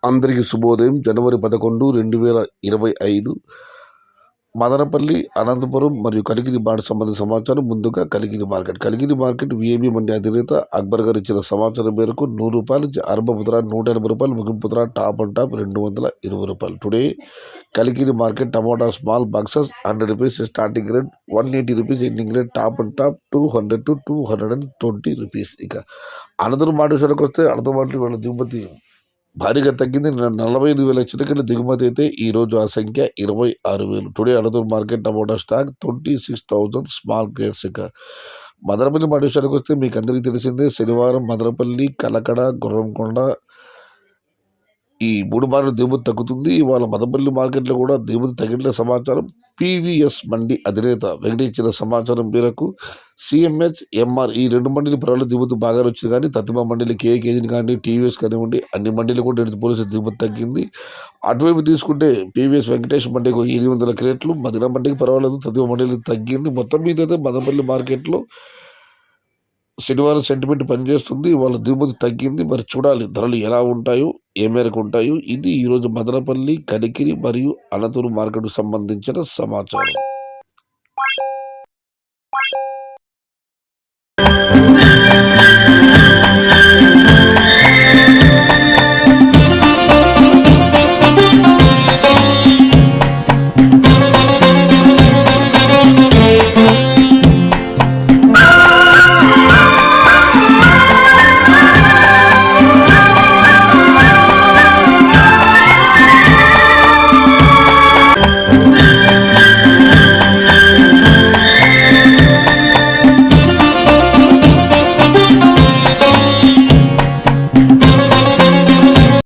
అందరికీ శుభోదయం. జనవరి 11, 2025 మదనపల్లి, అనంతపురం మరియు కలిగిరి మార్కెట్ సంబంధించిన సమాచారం. ముందుగా కలిగిరి మార్కెట్ విఏబి మండి అధినేత అక్బర్ గారు ఇచ్చిన సమాచారం మేరకు ₹100 నుంచి ఆరంభ ముద్ర ₹180, ముగింపు ధర top and top ₹220. Today Kaligiri market tomato small boxes ₹100 starting rate, ₹180 ending rate, top and top ₹200 to ₹220. ఇక అనంతపురం మాట విషయానికి వస్తే అనంతపురం మార్కెట్ వాళ్ళ దిగుమతి భారీగా తగ్గింది. 45,000 చిలకల దిగుమతి అయితే ఈ రోజు ఆ సంఖ్య 26,000. Today Anantapuram market tomato stock 26,000 small grades. ఇక మదనపల్లి మాట విషయానికి వస్తే మీకు అందరికీ తెలిసిందే, శనివారం మదనపల్లి, కలకడ, గుర్రంకొండ ఈ 3 మార్కెట్ దిగుమతి తగ్గుతుంది. ఇవాళ మదనపల్లి మార్కెట్లో కూడా దిగుమతి తగ్గిన సమాచారం. పీవీఎస్ మండి అధినేత వెంకటేష్ ఇచ్చిన సమాచారం మేరకు సిఎంహెచ్, ఎంఆర్ ఈ 2 మండలి పర్వాలేదు దిగుమతి బాగా వచ్చింది. కానీ తత్తిమ మండలి, కేజీని కానీ టీవీఎస్ కానివ్వండి, అన్ని మండలి కూడా ఎడితే పోలీసు దిగుమతి తగ్గింది. అటువైపు తీసుకుంటే పీవీఎస్ వెంకటేష్ మండికి 800 క్రేట్లు, మదిన మండికి పర్వాలేదు, తత్తిమ మండలి తగ్గింది. మొత్తం మీద అయితే మదనపల్లి మార్కెట్లో శనివారం సెంటిమెంట్ పనిచేస్తుంది. వాళ్ళ దిగుమతి తగ్గింది. మరి చూడాలి ధరలు ఎలా ఉంటాయో, ఏ మేరకు ఉంటాయో. ఇది ఈరోజు మదనపల్లి, కలికిరి మరియు అనంతపురం మార్కెట్కు సంబంధించిన సమాచారం.